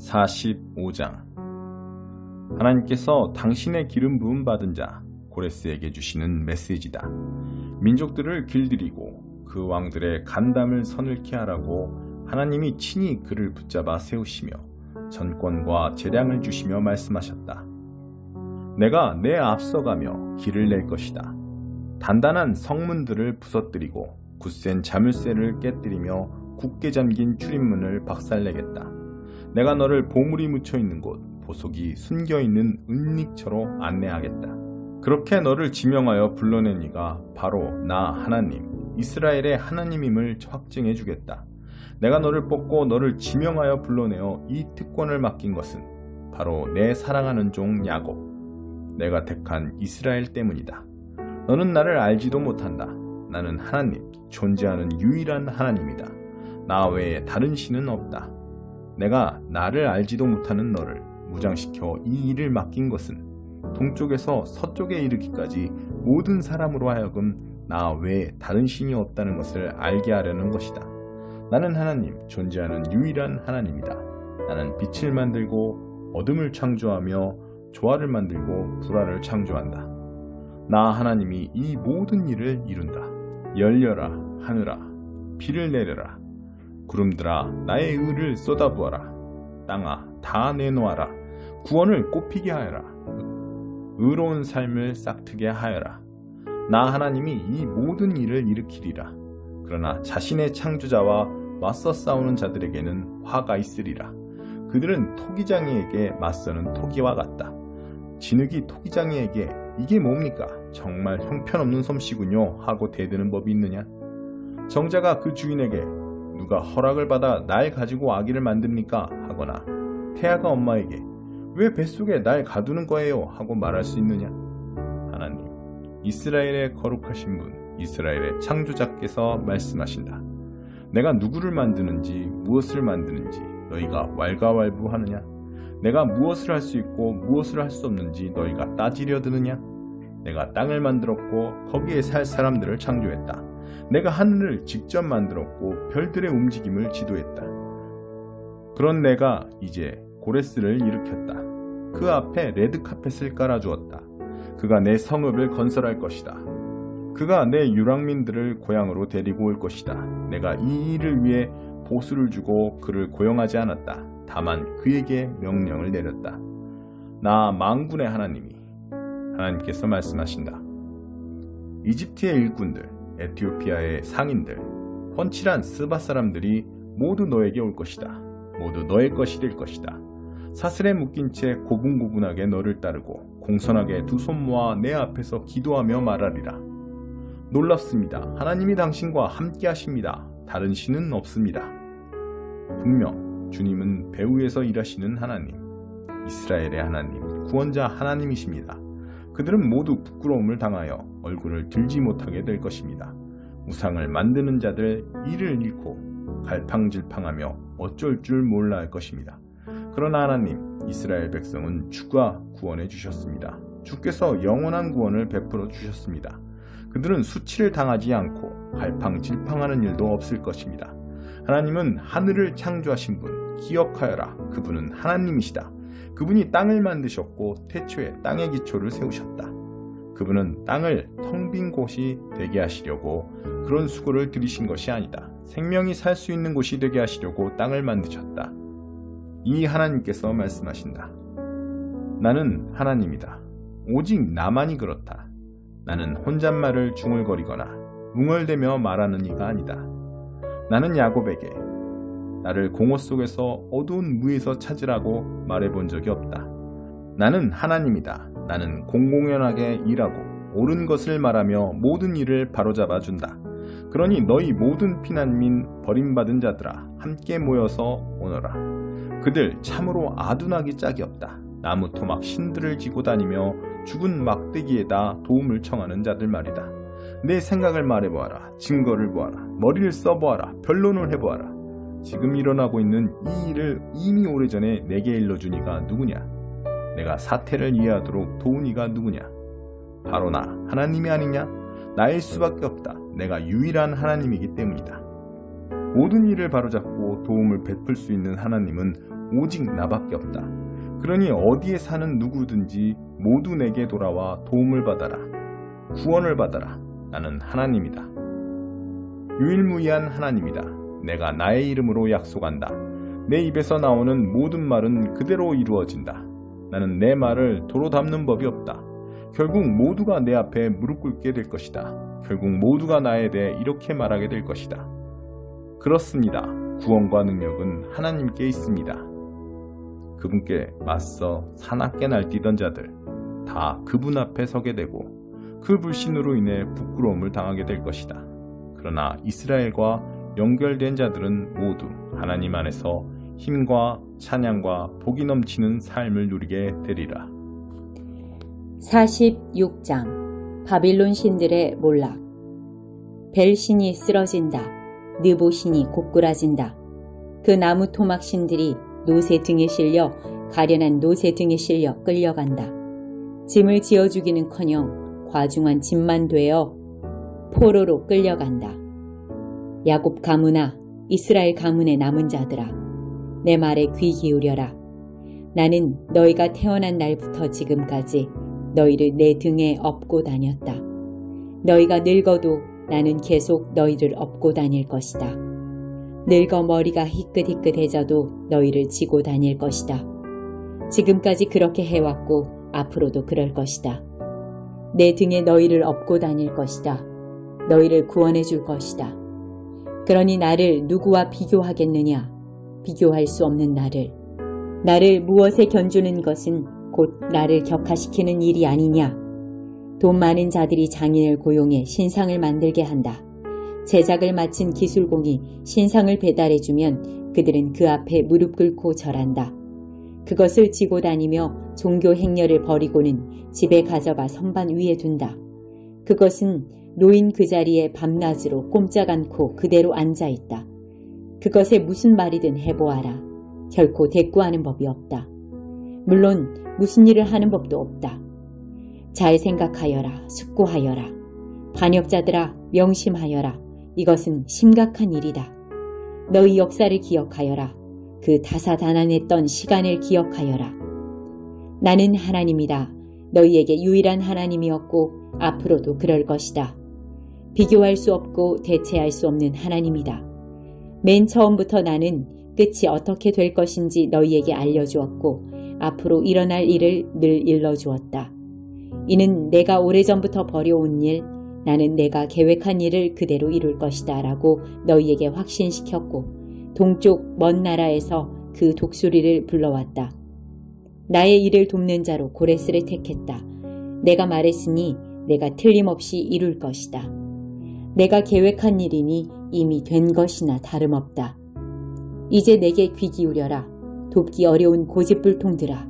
45장. 하나님께서 당신의 기름 부음 받은 자 고레스에게 주시는 메시지다. 민족들을 길들이고 그 왕들의 간담을 서늘케 하라고 하나님이 친히 그를 붙잡아 세우시며 전권과 재량을 주시며 말씀하셨다. 내가 내 앞서가며 길을 낼 것이다. 단단한 성문들을 부서뜨리고 굳센 자물쇠를 깨뜨리며 굳게 잠긴 출입문을 박살내겠다. 내가 너를 보물이 묻혀있는 곳, 보석이 숨겨있는 은닉처로 안내하겠다. 그렇게 너를 지명하여 불러낸 이가 바로 나 하나님, 이스라엘의 하나님임을 확증해 주겠다. 내가 너를 뽑고 너를 지명하여 불러내어 이 특권을 맡긴 것은 바로 내 사랑하는 종 야곱, 내가 택한 이스라엘 때문이다. 너는 나를 알지도 못한다. 나는 하나님, 존재하는 유일한 하나님이다. 나 외에 다른 신은 없다. 내가 나를 알지도 못하는 너를 무장시켜 이 일을 맡긴 것은 동쪽에서 서쪽에 이르기까지 모든 사람으로 하여금 나 외에 다른 신이 없다는 것을 알게 하려는 것이다. 나는 하나님, 존재하는 유일한 하나님이다. 나는 빛을 만들고 어둠을 창조하며 조화를 만들고 불화를 창조한다. 나 하나님이 이 모든 일을 이룬다. 열려라 하늘아, 비를 내려라. 구름들아, 나의 의를 쏟아부어라. 땅아, 다 내놓아라. 구원을 꽃피게 하여라. 의로운 삶을 싹트게 하여라. 나 하나님이 이 모든 일을 일으키리라. 그러나 자신의 창조자와 맞서 싸우는 자들에게는 화가 있으리라. 그들은 토기장이에게 맞서는 토기와 같다. 진흙이 토기장이에게 이게 뭡니까? 정말 형편없는 솜씨군요 하고 대드는 법이 있느냐? 정자가 그 주인에게 누가 허락을 받아 날 가지고 아기를 만듭니까? 하거나 태아가 엄마에게 왜 뱃속에 날 가두는 거예요? 하고 말할 수 있느냐? 하나님, 이스라엘의 거룩하신 분, 이스라엘의 창조자께서 말씀하신다. 내가 누구를 만드는지 무엇을 만드는지 너희가 왈가왈부하느냐? 내가 무엇을 할 수 있고 무엇을 할 수 없는지 너희가 따지려 드느냐? 내가 땅을 만들었고 거기에 살 사람들을 창조했다. 내가 하늘을 직접 만들었고 별들의 움직임을 지도했다. 그런 내가 이제 고레스를 일으켰다. 그 앞에 레드카펫을 깔아주었다. 그가 내 성읍을 건설할 것이다. 그가 내 유랑민들을 고향으로 데리고 올 것이다. 내가 이 일을 위해 보수를 주고 그를 고용하지 않았다. 다만 그에게 명령을 내렸다. 나 만군의 하나님께서 말씀하신다. 이집트의 일꾼들, 에티오피아의 상인들, 훤칠한 스바 사람들이 모두 너에게 올 것이다. 모두 너의 것이 될 것이다. 사슬에 묶인 채 고분고분하게 너를 따르고 공손하게 두 손 모아 내 앞에서 기도하며 말하리라. 놀랍습니다. 하나님이 당신과 함께 하십니다. 다른 신은 없습니다. 분명 주님은 배후에서 일하시는 하나님, 이스라엘의 하나님, 구원자 하나님이십니다. 그들은 모두 부끄러움을 당하여 얼굴을 들지 못하게 될 것입니다. 우상을 만드는 자들 이를 잃고 갈팡질팡하며 어쩔 줄 몰라 할 것입니다. 그러나 하나님, 이스라엘 백성은 주가 구원해 주셨습니다. 주께서 영원한 구원을 베풀어 주셨습니다. 그들은 수치를 당하지 않고 갈팡질팡하는 일도 없을 것입니다. 하나님은 하늘을 창조하신 분, 기억하여라. 그분은 하나님이시다. 그분이 땅을 만드셨고 태초에 땅의 기초를 세우셨다. 그분은 땅을 텅 빈 곳이 되게 하시려고 그런 수고를 들이신 것이 아니다. 생명이 살 수 있는 곳이 되게 하시려고 땅을 만드셨다. 이 하나님께서 말씀하신다. 나는 하나님이다. 오직 나만이 그렇다. 나는 혼잣말을 중얼거리거나 웅얼대며 말하는 이가 아니다. 나는 야곱에게 나를 공허 속에서 어두운 무에서 찾으라고 말해본 적이 없다. 나는 하나님이다. 나는 공공연하게 일하고 옳은 것을 말하며 모든 일을 바로잡아 준다. 그러니 너희 모든 피난민 버림받은 자들아, 함께 모여서 오너라. 그들 참으로 아둔하기 짝이 없다. 나무 토막 신들을 지고 다니며 죽은 막대기에다 도움을 청하는 자들 말이다. 내 생각을 말해보아라. 증거를 보아라. 머리를 써보아라. 변론을 해보아라. 지금 일어나고 있는 이 일을 이미 오래전에 내게 일러준 이가 누구냐? 내가 사태를 이해하도록 도운 이가 누구냐? 바로 나 하나님이 아니냐? 나일 수밖에 없다. 내가 유일한 하나님이기 때문이다. 모든 일을 바로잡고 도움을 베풀 수 있는 하나님은 오직 나밖에 없다. 그러니 어디에 사는 누구든지 모두 내게 돌아와 도움을 받아라. 구원을 받아라. 나는 하나님이다. 유일무이한 하나님이다. 내가 나의 이름으로 약속한다. 내 입에서 나오는 모든 말은 그대로 이루어진다. 나는 내 말을 도로 담는 법이 없다. 결국 모두가 내 앞에 무릎 꿇게 될 것이다. 결국 모두가 나에 대해 이렇게 말하게 될 것이다. 그렇습니다. 구원과 능력은 하나님께 있습니다. 그분께 맞서 사납게 날뛰던 자들 다 그분 앞에 서게 되고 그 불신으로 인해 부끄러움을 당하게 될 것이다. 그러나 이스라엘과 연결된 자들은 모두 하나님 안에서 힘과 찬양과 복이 넘치는 삶을 누리게 되리라. 46장 바빌론 신들의 몰락. 벨신이 쓰러진다. 느보신이 고꾸라진다. 그 나무 토막 신들이 노새 등에 실려 가련한 노새 등에 실려 끌려간다. 짐을 지어 주기는커녕 과중한 짐만 되어 포로로 끌려간다. 야곱 가문아, 이스라엘 가문의 남은 자들아, 내 말에 귀 기울여라. 나는 너희가 태어난 날부터 지금까지 너희를 내 등에 업고 다녔다. 너희가 늙어도 나는 계속 너희를 업고 다닐 것이다. 늙어 머리가 희끗희끗해져도 너희를 지고 다닐 것이다. 지금까지 그렇게 해왔고 앞으로도 그럴 것이다. 내 등에 너희를 업고 다닐 것이다. 너희를 구원해 줄 것이다. 그러니 나를 누구와 비교하겠느냐? 비교할 수 없는 나를 무엇에 견주는 것은 곧 나를 격하시키는 일이 아니냐? 돈 많은 자들이 장인을 고용해 신상을 만들게 한다. 제작을 마친 기술공이 신상을 배달해주면 그들은 그 앞에 무릎 꿇고 절한다. 그것을 지고 다니며 종교 행렬을 벌이고는 집에 가져가 선반 위에 둔다. 그것은 노인 그 자리에 밤낮으로 꼼짝 않고 그대로 앉아있다. 그것에 무슨 말이든 해보아라. 결코 대꾸하는 법이 없다. 물론 무슨 일을 하는 법도 없다. 잘 생각하여라. 숙고하여라. 반역자들아 명심하여라. 이것은 심각한 일이다. 너희 역사를 기억하여라. 그 다사다난했던 시간을 기억하여라. 나는 하나님이다. 너희에게 유일한 하나님이었고 앞으로도 그럴 것이다. 비교할 수 없고 대체할 수 없는 하나님이다. 맨 처음부터 나는 끝이 어떻게 될 것인지 너희에게 알려주었고 앞으로 일어날 일을 늘 일러주었다. 이는 내가 오래전부터 벌여온 일, 나는 내가 계획한 일을 그대로 이룰 것이다 라고 너희에게 확신시켰고 동쪽 먼 나라에서 그 독수리를 불러왔다. 나의 일을 돕는 자로 고레스를 택했다. 내가 말했으니 내가 틀림없이 이룰 것이다. 내가 계획한 일이니 이미 된 것이나 다름없다. 이제 내게 귀 기울여라. 돕기 어려운 고집불통들아.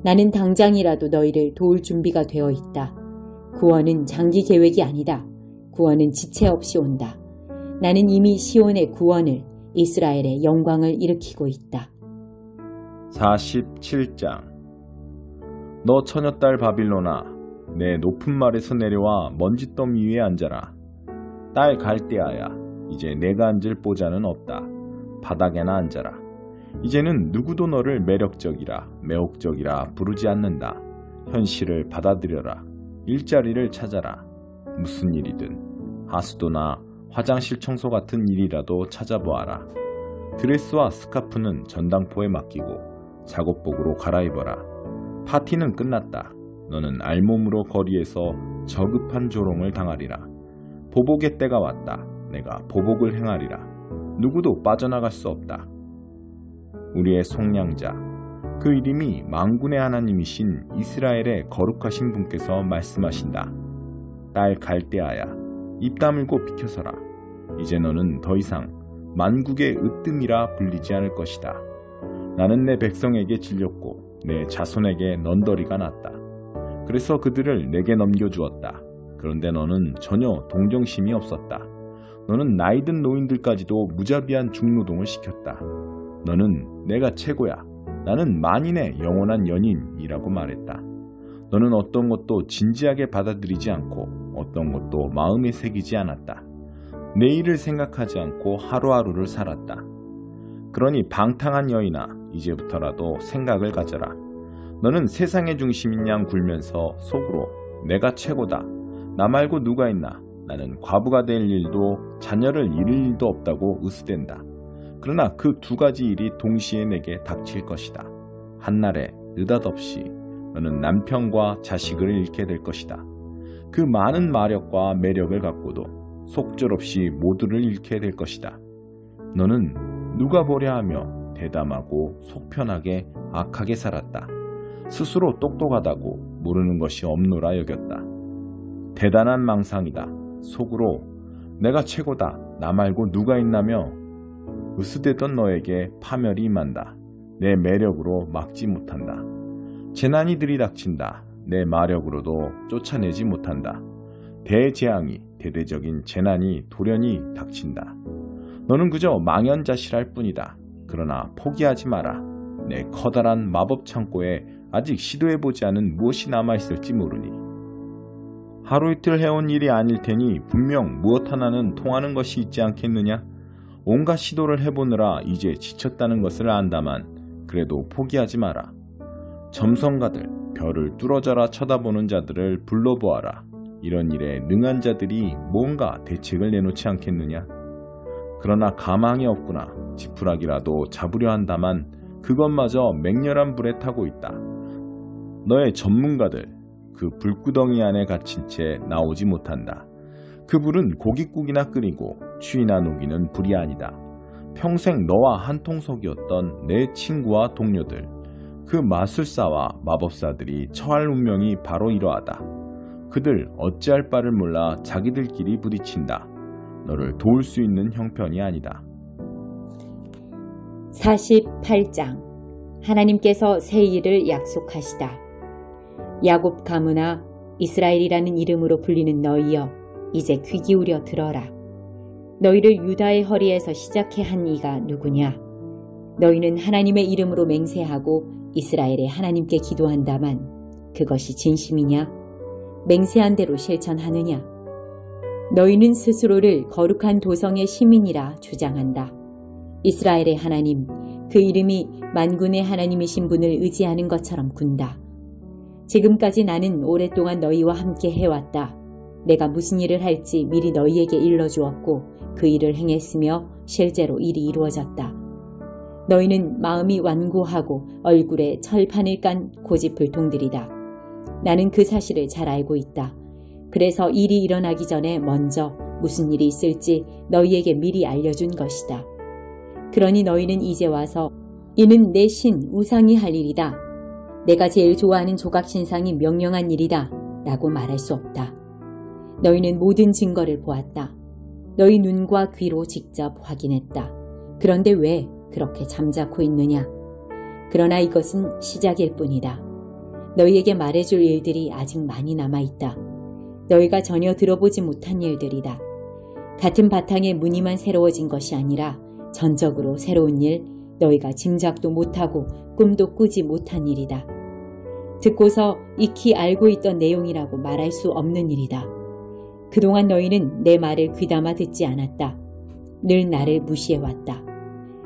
나는 당장이라도 너희를 도울 준비가 되어 있다. 구원은 장기 계획이 아니다. 구원은 지체 없이 온다. 나는 이미 시온의 구원을, 이스라엘의 영광을 일으키고 있다. 47장. 너 처녀딸 바빌론아, 내 높은 말에서 내려와 먼지더미 위에 앉아라. 딸 갈대아야, 이제 내가 앉을 보좌는 없다. 바닥에나 앉아라. 이제는 누구도 너를 매력적이라 매혹적이라 부르지 않는다. 현실을 받아들여라. 일자리를 찾아라. 무슨 일이든 하수도나 화장실 청소 같은 일이라도 찾아보아라. 드레스와 스카프는 전당포에 맡기고 작업복으로 갈아입어라. 파티는 끝났다. 너는 알몸으로 거리에서 저급한 조롱을 당하리라. 보복의 때가 왔다. 내가 보복을 행하리라. 누구도 빠져나갈 수 없다. 우리의 속량자, 그 이름이 만군의 하나님이신 이스라엘의 거룩하신 분께서 말씀하신다. 딸 갈대아야, 입 다물고 비켜서라. 이제 너는 더 이상 만국의 으뜸이라 불리지 않을 것이다. 나는 내 백성에게 질렸고 내 자손에게 넌더리가 났다. 그래서 그들을 내게 넘겨주었다. 그런데 너는 전혀 동정심이 없었다. 너는 나이든 노인들까지도 무자비한 중노동을 시켰다. 너는 내가 최고야. 나는 만인의 영원한 연인이라고 말했다. 너는 어떤 것도 진지하게 받아들이지 않고 어떤 것도 마음에 새기지 않았다. 내일을 생각하지 않고 하루하루를 살았다. 그러니 방탕한 여인아, 이제부터라도 생각을 가져라. 너는 세상의 중심인 양 굴면서 속으로 내가 최고다. 나 말고 누가 있나. 나는 과부가 될 일도 자녀를 잃을 일도 없다고 으스댄다. 그러나 그 두 가지 일이 동시에 내게 닥칠 것이다. 한날에 느닷없이 너는 남편과 자식을 잃게 될 것이다. 그 많은 마력과 매력을 갖고도 속절없이 모두를 잃게 될 것이다. 너는 누가 보랴 하며 대담하고 속편하게 악하게 살았다. 스스로 똑똑하다고 모르는 것이 없노라 여겼다. 대단한 망상이다. 속으로 내가 최고다. 나 말고 누가 있나며 으스대던 너에게 파멸이 임한다. 내 매력으로 막지 못한다. 재난이 들이닥친다. 내 마력으로도 쫓아내지 못한다. 대재앙이 대대적인 재난이 돌연히 닥친다. 너는 그저 망연자실할 뿐이다. 그러나 포기하지 마라. 내 커다란 마법 창고에 아직 시도해보지 않은 무엇이 남아있을지 모르니. 하루 이틀 해온 일이 아닐 테니 분명 무엇 하나는 통하는 것이 있지 않겠느냐? 온갖 시도를 해보느라 이제 지쳤다는 것을 안다만 그래도 포기하지 마라. 점성가들, 별을 뚫어져라 쳐다보는 자들을 불러보아라. 이런 일에 능한 자들이 뭔가 대책을 내놓지 않겠느냐? 그러나 가망이 없구나. 지푸라기라도 잡으려 한다만 그것마저 맹렬한 불에 타고 있다. 너의 전문가들, 그 불구덩이 안에 갇힌 채 나오지 못한다. 그 불은 고깃국이나 끓이고 추위나 녹이는 불이 아니다. 평생 너와 한 통속이었던 내 친구와 동료들, 그 마술사와 마법사들이 처할 운명이 바로 이러하다. 그들 어찌할 바를 몰라 자기들끼리 부딪힌다. 너를 도울 수 있는 형편이 아니다. 48장 하나님께서 새 일을 약속하시다. 야곱 가문아, 이스라엘이라는 이름으로 불리는 너희여, 이제 귀 기울여 들어라. 너희를 유다의 허리에서 시작해 한 이가 누구냐? 너희는 하나님의 이름으로 맹세하고 이스라엘의 하나님께 기도한다만 그것이 진심이냐? 맹세한 대로 실천하느냐? 너희는 스스로를 거룩한 도성의 시민이라 주장한다. 이스라엘의 하나님, 그 이름이 만군의 하나님이신 분을 의지하는 것처럼 군다. 지금까지 나는 오랫동안 너희와 함께 해왔다. 내가 무슨 일을 할지 미리 너희에게 일러주었고 그 일을 행했으며 실제로 일이 이루어졌다. 너희는 마음이 완고하고 얼굴에 철판을 깐 고집불통들이다. 나는 그 사실을 잘 알고 있다. 그래서 일이 일어나기 전에 먼저 무슨 일이 있을지 너희에게 미리 알려준 것이다. 그러니 너희는 이제 와서 이는 내 신 우상이 할 일이다. 내가 제일 좋아하는 조각신상이 명령한 일이다. 라고 말할 수 없다. 너희는 모든 증거를 보았다. 너희 눈과 귀로 직접 확인했다. 그런데 왜 그렇게 잠자코 있느냐? 그러나 이것은 시작일 뿐이다. 너희에게 말해줄 일들이 아직 많이 남아있다. 너희가 전혀 들어보지 못한 일들이다. 같은 바탕에 무늬만 새로워진 것이 아니라 전적으로 새로운 일, 너희가 짐작도 못하고 꿈도 꾸지 못한 일이다. 듣고서 익히 알고 있던 내용이라고 말할 수 없는 일이다. 그동안 너희는 내 말을 귀담아 듣지 않았다. 늘 나를 무시해왔다.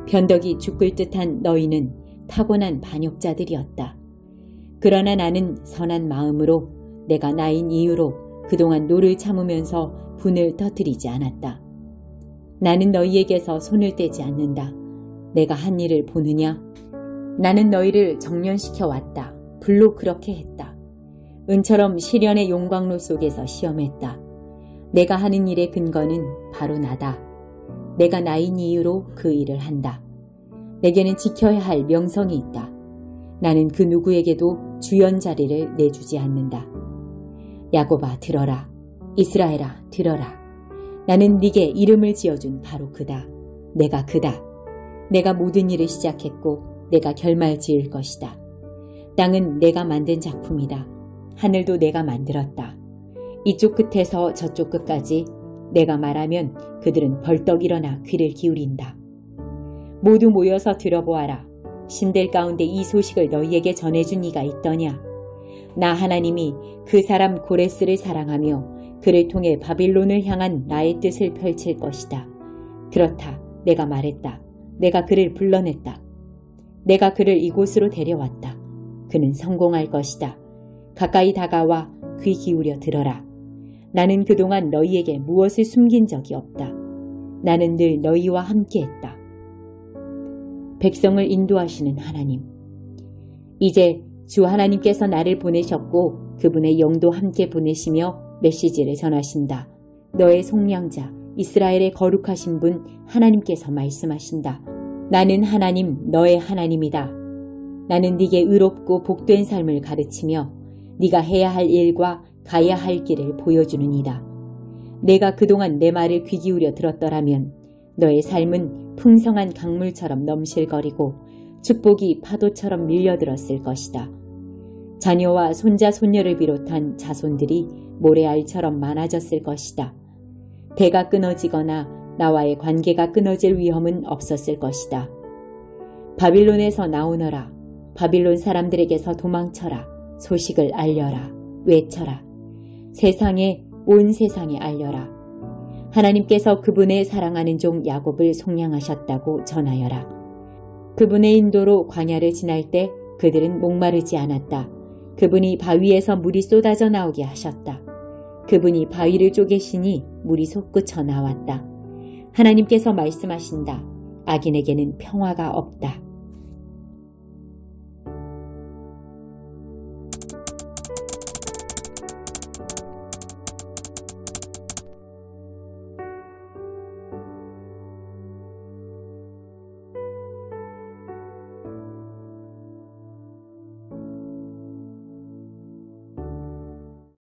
변덕이 죽을 듯한 너희는 타고난 반역자들이었다. 그러나 나는 선한 마음으로 내가 나인 이유로 그동안 노를 참으면서 분을 터뜨리지 않았다. 나는 너희에게서 손을 떼지 않는다. 내가 한 일을 보느냐? 나는 너희를 정련시켜 왔다. 불로 그렇게 했다. 은처럼 시련의 용광로 속에서 시험했다. 내가 하는 일의 근거는 바로 나다. 내가 나인 이유로 그 일을 한다. 내게는 지켜야 할 명성이 있다. 나는 그 누구에게도 주연 자리를 내주지 않는다. 야곱아 들어라. 이스라엘아 들어라. 나는 네게 이름을 지어준 바로 그다. 내가 그다. 내가 모든 일을 시작했고 내가 결말 지을 것이다. 땅은 내가 만든 작품이다. 하늘도 내가 만들었다. 이쪽 끝에서 저쪽 끝까지 내가 말하면 그들은 벌떡 일어나 귀를 기울인다. 모두 모여서 들어보아라. 신들 가운데 이 소식을 너희에게 전해준 이가 있더냐? 나 하나님이 그 사람 고레스를 사랑하며 그를 통해 바빌론을 향한 나의 뜻을 펼칠 것이다. 그렇다. 내가 말했다. 내가 그를 불러냈다. 내가 그를 이곳으로 데려왔다. 그는 성공할 것이다. 가까이 다가와 귀 기울여 들어라. 나는 그동안 너희에게 무엇을 숨긴 적이 없다. 나는 늘 너희와 함께했다. 백성을 인도하시는 하나님. 이제 주 하나님께서 나를 보내셨고 그분의 영도 함께 보내시며 메시지를 전하신다. 너의 속량자 이스라엘의 거룩하신 분 하나님께서 말씀하신다. 나는 하나님 너의 하나님이다. 나는 네게 의롭고 복된 삶을 가르치며 네가 해야 할 일과 가야 할 길을 보여주는 이다. 내가 그동안 내 말을 귀 기울여 들었더라면 너의 삶은 풍성한 강물처럼 넘실거리고 축복이 파도처럼 밀려들었을 것이다. 자녀와 손자 손녀를 비롯한 자손들이 모래알처럼 많아졌을 것이다. 대가 끊어지거나 나와의 관계가 끊어질 위험은 없었을 것이다. 바빌론에서 나오너라. 바빌론 사람들에게서 도망쳐라. 소식을 알려라. 외쳐라. 세상에 온 세상에 알려라. 하나님께서 그분의 사랑하는 종 야곱을 속량하셨다고 전하여라. 그분의 인도로 광야를 지날 때 그들은 목마르지 않았다. 그분이 바위에서 물이 쏟아져 나오게 하셨다. 그분이 바위를 쪼개시니 물이 솟구쳐 나왔다. 하나님께서 말씀하신다. 악인에게는 평화가 없다.